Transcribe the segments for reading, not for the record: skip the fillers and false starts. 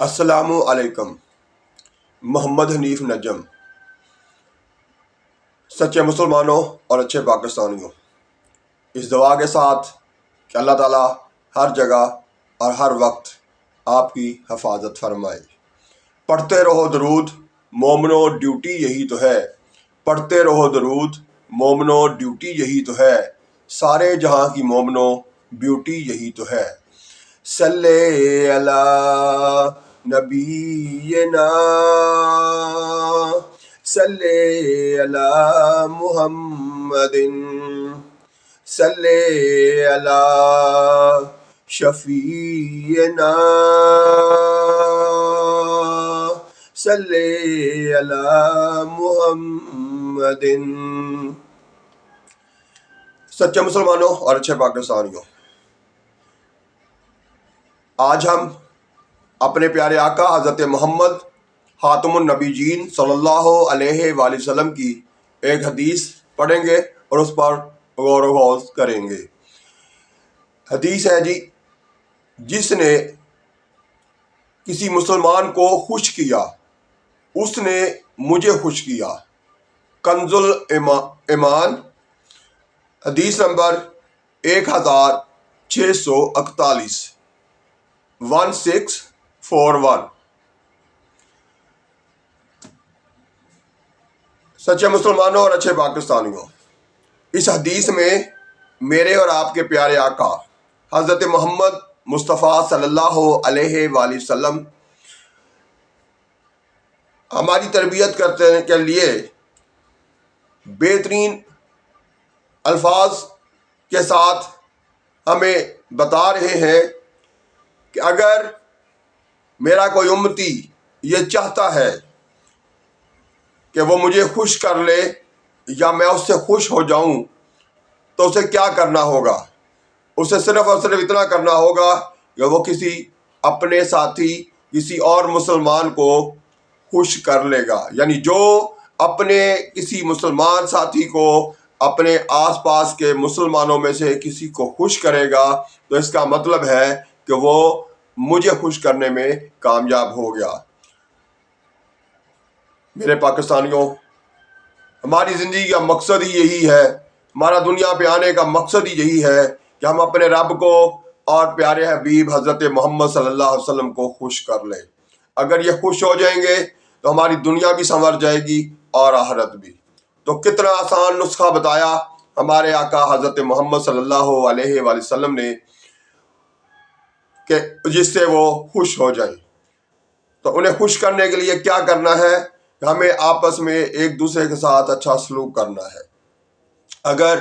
السلام علیکم۔ محمد حنیف نجم۔ سچے مسلمانوں اور اچھے پاکستانیوں، اس دعا کے ساتھ کہ اللہ تعالیٰ ہر جگہ اور ہر وقت آپ کی حفاظت فرمائے۔ پڑھتے رہو درود مومنو، ڈیوٹی یہی تو ہے۔ پڑھتے رہو درود مومنو، ڈیوٹی یہی تو ہے۔ سارے جہاں کی مومنو، بیوٹی یہی تو ہے۔ صلی اللہ نبینا، صلی اللہ محمد، صلی اللہ شفیعنا، صلی اللہ محمد۔ سچے مسلمانوں اور اچھے پاکستانیوں، آج ہم اپنے پیارے آقا حضرت محمد خاتم النبیین صلی اللہ علیہ وآلہ وسلم کی ایک حدیث پڑھیں گے اور اس پر غور و خوض کریں گے۔ حدیث ہے جی، جس نے کسی مسلمان کو خوش کیا اس نے مجھے خوش کیا۔ کنز ایمان، حدیث نمبر 1641، 1641۔ سچے مسلمانوں اور اچھے پاکستانیوں، اس حدیث میں میرے اور آپ کے پیارے آقا حضرت محمد مصطفیٰ صلی اللہ علیہ وآلہ وسلم ہماری تربیت کرتے کے لیے بہترین الفاظ کے ساتھ ہمیں بتا رہے ہیں کہ اگر میرا کوئی امتی یہ چاہتا ہے کہ وہ مجھے خوش کر لے یا میں اس سے خوش ہو جاؤں تو اسے کیا کرنا ہوگا؟ اسے صرف اور صرف اتنا کرنا ہوگا کہ وہ کسی اپنے ساتھی، کسی اور مسلمان کو خوش کر لے گا۔ یعنی جو اپنے کسی مسلمان ساتھی کو اپنے آس پاس کے مسلمانوں میں سے کسی کو خوش کرے گا تو اس کا مطلب ہے کہ وہ مجھے خوش کرنے میں کامیاب ہو گیا۔ میرے پاکستانیوں، ہماری زندگی کا مقصد ہی یہی ہے، ہمارا دنیا پہ آنے کا مقصد ہی یہی ہے کہ ہم اپنے رب کو اور پیارے حبیب حضرت محمد صلی اللہ علیہ وسلم کو خوش کر لیں۔ اگر یہ خوش ہو جائیں گے تو ہماری دنیا بھی سنور جائے گی اور آخرت بھی۔ تو کتنا آسان نسخہ بتایا ہمارے آقا حضرت محمد صلی اللہ علیہ وآلہ وسلم نے کہ جس سے وہ خوش ہو جائیں۔ تو انہیں خوش کرنے کے لیے کیا کرنا ہے؟ ہمیں آپس میں ایک دوسرے کے ساتھ اچھا سلوک کرنا ہے۔ اگر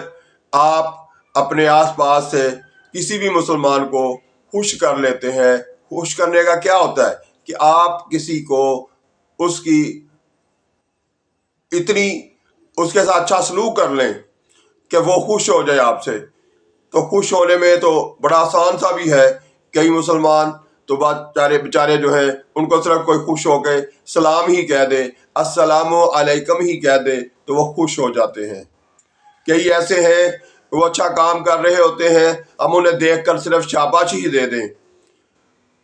آپ اپنے آس پاس سے کسی بھی مسلمان کو خوش کر لیتے ہیں، خوش کرنے کا کیا ہوتا ہے کہ آپ کسی کو اس کے ساتھ اچھا سلوک کر لیں کہ وہ خوش ہو جائے آپ سے۔ تو خوش ہونے میں تو بڑا آسان سا بھی ہے۔ کئی مسلمان تو بیچارے جو ہیں ان کو صرف کوئی خوش ہو کے سلام ہی کہہ دے، السلام علیکم ہی کہہ دے تو وہ خوش ہو جاتے ہیں۔ کئی ایسے ہیں وہ اچھا کام کر رہے ہوتے ہیں، ہم انہیں دیکھ کر صرف شاباشی ہی دے دیں،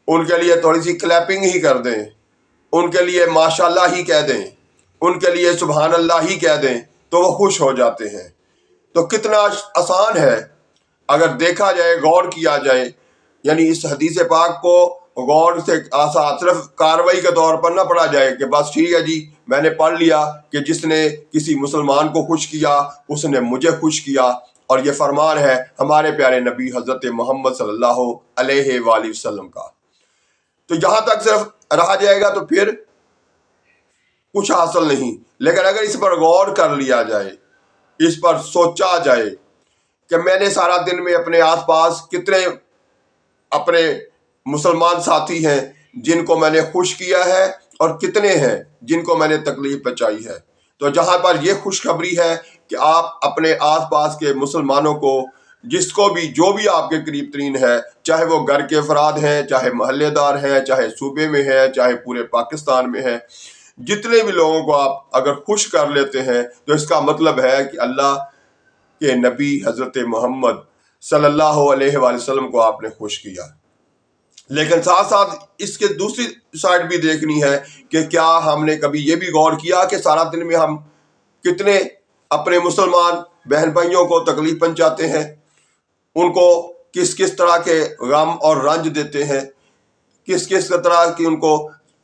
ان کے لیے تھوڑی سی کلیپنگ ہی کر دیں، ان کے لیے ماشاء اللہ ہی کہہ دیں، ان کے لیے سبحان اللہ ہی کہہ دیں تو وہ خوش ہو جاتے ہیں۔ تو کتنا آسان ہے اگر دیکھا جائے، غور کیا جائے۔ یعنی اس حدیث پاک کو غور سے صرف کاروائی کے طور پر نہ پڑھا جائے کہ بس ٹھیک ہے جی میں نے پڑھ لیا کہ جس نے کسی مسلمان کو خوش کیا اس نے مجھے خوش کیا، اور یہ فرمان ہے ہمارے پیارے نبی حضرت محمد صلی اللہ علیہ وآلہ وسلم کا۔ تو یہاں تک صرف رہا جائے گا تو پھر کچھ حاصل نہیں۔ لیکن اگر اس پر غور کر لیا جائے، اس پر سوچا جائے کہ میں نے سارا دن میں اپنے آس پاس کتنے اپنے مسلمان ساتھی ہیں جن کو میں نے خوش کیا ہے اور کتنے ہیں جن کو میں نے تکلیف پہنچائی ہے، تو جہاں پر یہ خوشخبری ہے کہ آپ اپنے آس پاس کے مسلمانوں کو جس کو بھی جو بھی آپ کے قریب ترین ہے، چاہے وہ گھر کے افراد ہیں، چاہے محلے دار ہیں، چاہے صوبے میں ہیں، چاہے پورے پاکستان میں ہیں، جتنے بھی لوگوں کو آپ اگر خوش کر لیتے ہیں تو اس کا مطلب ہے کہ اللہ کہ نبی حضرت محمد صلی اللہ علیہ وآلہ وسلم کو آپ نے خوش کیا۔ لیکن ساتھ ساتھ اس کے دوسری سائڈ بھی دیکھنی ہے کہ کیا ہم نے کبھی یہ بھی غور کیا کہ سارا دن میں ہم کتنے اپنے مسلمان بہن بھائیوں کو تکلیف پہنچاتے ہیں، ان کو کس کس طرح کے غم اور رنج دیتے ہیں، کس کس طرح کی ان کو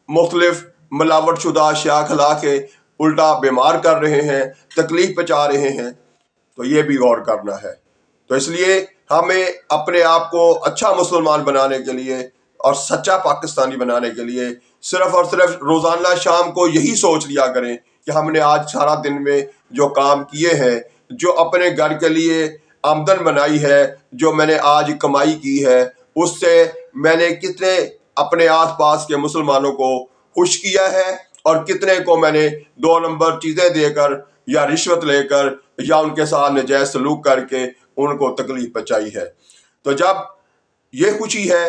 مختلف ملاوٹ شدہ اشیاء کھلا کے الٹا بیمار کر رہے ہیں، تکلیف پہنچا رہے ہیں، تو یہ بھی غور کرنا ہے۔ تو اس لیے ہمیں اپنے آپ کو اچھا مسلمان بنانے کے لیے اور سچا پاکستانی بنانے کے لیے صرف اور صرف روزانہ شام کو یہی سوچ لیا کریں کہ ہم نے آج سارا دن میں جو کام کیے ہیں، جو اپنے گھر کے لیے آمدن بنائی ہے، جو میں نے آج کمائی کی ہے، اس سے میں نے کتنے اپنے آس پاس کے مسلمانوں کو خوش کیا ہے، اور کتنے کو میں نے 2 نمبر چیزیں دے کر یا رشوت لے کر یا ان کے ساتھ ناجائز سلوک کر کے ان کو تکلیف پہنچائی ہے۔ تو جب یہ خوشی ہے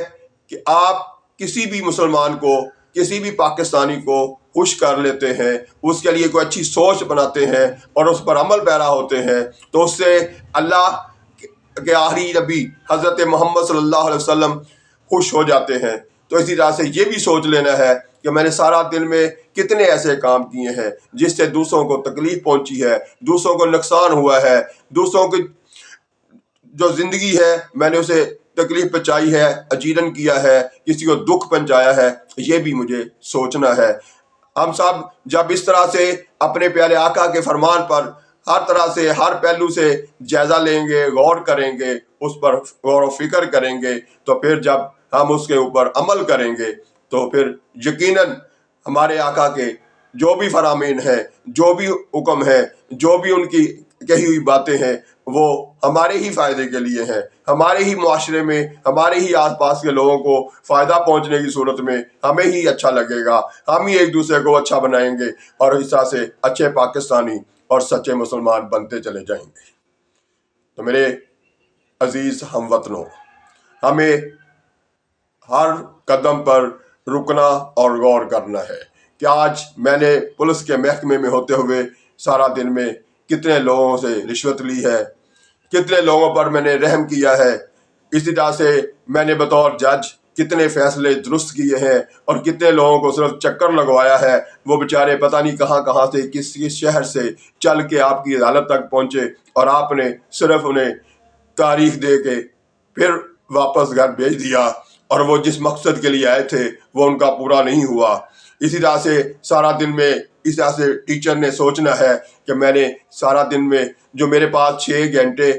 کہ آپ کسی بھی مسلمان کو، کسی بھی پاکستانی کو خوش کر لیتے ہیں، اس کے لیے کوئی اچھی سوچ بناتے ہیں اور اس پر عمل پیرا ہوتے ہیں، تو اس سے اللہ کے آخری نبی حضرت محمد صلی اللہ علیہ وسلم خوش ہو جاتے ہیں۔ تو اسی طرح سے یہ بھی سوچ لینا ہے کہ میں نے سارا دن میں کتنے ایسے کام کیے ہیں جس سے دوسروں کو تکلیف پہنچی ہے، دوسروں کو نقصان ہوا ہے، دوسروں کی جو زندگی ہے میں نے اسے تکلیف پہنچائی ہے، اجیرن کیا ہے، کسی کو دکھ پہنچایا ہے، یہ بھی مجھے سوچنا ہے۔ ہم سب جب اس طرح سے اپنے پیارے آقا کے فرمان پر ہر طرح سے، ہر پہلو سے جائزہ لیں گے، غور کریں گے، اس پر غور و فکر کریں گے، تو پھر جب ہم اس کے اوپر عمل کریں گے تو پھر یقیناً ہمارے آقا کے جو بھی فرامین ہیں، جو بھی حکم ہیں، جو بھی ان کی کہی ہوئی باتیں ہیں، وہ ہمارے ہی فائدے کے لیے ہیں، ہمارے ہی معاشرے میں، ہمارے ہی آس پاس کے لوگوں کو فائدہ پہنچنے کی صورت میں ہمیں ہی اچھا لگے گا، ہم ہی ایک دوسرے کو اچھا بنائیں گے اور اس طرح سے اچھے پاکستانی اور سچے مسلمان بنتے چلے جائیں گے۔ تو میرے عزیز ہم وطنوں، ہمیں ہر قدم پر رکنا اور غور کرنا ہے کہ آج میں نے پولیس کے محکمے میں ہوتے ہوئے سارا دن میں کتنے لوگوں سے رشوت لی ہے، کتنے لوگوں پر میں نے رحم کیا ہے، اسی طرح سے میں نے بطور جج کتنے فیصلے درست کیے ہیں، اور کتنے لوگوں کو صرف چکر لگوایا ہے، وہ بیچارے پتہ نہیں کہاں کہاں سے، کس کس شہر سے چل کے آپ کی عدالت تک پہنچے، اور آپ نے صرف انہیں تاریخ دے کے پھر واپس گھر بھیج دیا، اور وہ جس مقصد کے لیے آئے تھے وہ ان کا پورا نہیں ہوا۔ اسی طرح سے سارا دن میں اس طرح سے ٹیچر نے سوچنا ہے کہ میں نے سارا دن میں جو میرے پاس 6 گھنٹے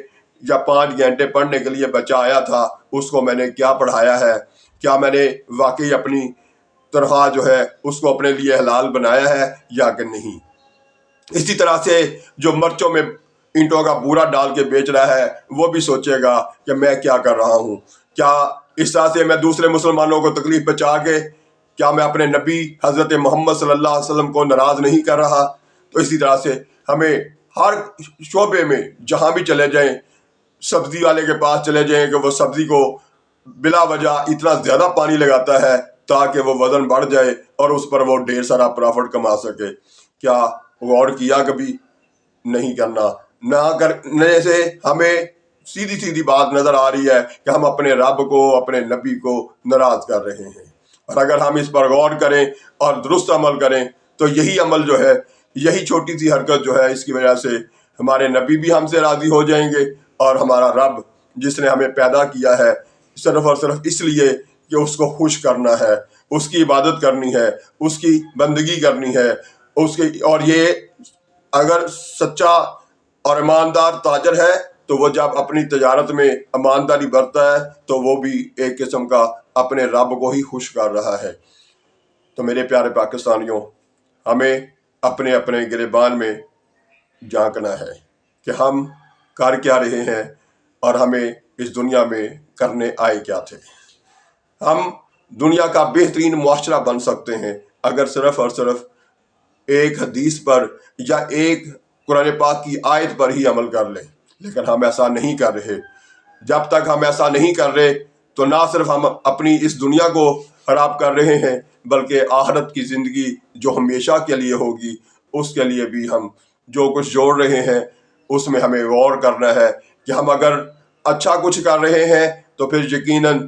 یا 5 گھنٹے پڑھنے کے لیے بچہ آیا تھا، اس کو میں نے کیا پڑھایا ہے، کیا میں نے واقعی اپنی تنخواہ جو ہے اس کو اپنے لیے حلال بنایا ہے یا کہ نہیں۔ اسی طرح سے جو مرچوں میں اینٹوں کا بورا ڈال کے بیچ رہا ہے، وہ بھی سوچے گا کہ میں کیا کر رہا ہوں، کیا اس طرح سے میں دوسرے مسلمانوں کو تکلیف پہنچا کے کیا میں اپنے نبی حضرت محمد صلی اللہ علیہ وسلم کو ناراض نہیں کر رہا۔ تو اسی طرح سے ہمیں ہر شعبے میں جہاں بھی چلے جائیں، سبزی والے کے پاس چلے جائیں کہ وہ سبزی کو بلا وجہ اتنا زیادہ پانی لگاتا ہے تاکہ وہ وزن بڑھ جائے اور اس پر وہ ڈھیر سارا پرافٹ کما سکے۔ کیا غور کیا کبھی؟ نہیں کرنا، نہ کرنے سے ہمیں سیدھی سیدھی بات نظر آ رہی ہے کہ ہم اپنے رب کو، اپنے نبی کو ناراض کر رہے ہیں۔ اور اگر ہم اس پر غور کریں اور درست عمل کریں تو یہی عمل جو ہے، یہی چھوٹی سی حرکت جو ہے، اس کی وجہ سے ہمارے نبی بھی ہم سے راضی ہو جائیں گے، اور ہمارا رب جس نے ہمیں پیدا کیا ہے صرف اور صرف اس لیے کہ اس کو خوش کرنا ہے، اس کی عبادت کرنی ہے، اس کی بندگی کرنی ہے، اس کی، اور یہ اگر سچا اور ایماندار تاجر ہے تو وہ جب اپنی تجارت میں ایمانداری برتتا ہے تو وہ بھی ایک قسم کا اپنے رب کو ہی خوش کر رہا ہے۔ تو میرے پیارے پاکستانیوں، ہمیں اپنے اپنے گریبان میں جھانکنا ہے کہ ہم کر کیا رہے ہیں اور ہمیں اس دنیا میں کرنے آئے کیا تھے۔ ہم دنیا کا بہترین معاشرہ بن سکتے ہیں اگر صرف اور صرف ایک حدیث پر یا ایک قرآن پاک کی آیت پر ہی عمل کر لیں، لیکن ہم ایسا نہیں کر رہے۔ جب تک ہم ایسا نہیں کر رہے تو نہ صرف ہم اپنی اس دنیا کو خراب کر رہے ہیں، بلکہ آخرت کی زندگی جو ہمیشہ کے لیے ہوگی، اس کے لیے بھی ہم جو کچھ جوڑ رہے ہیں اس میں ہمیں غور کرنا ہے کہ ہم اگر اچھا کچھ کر رہے ہیں تو پھر یقیناً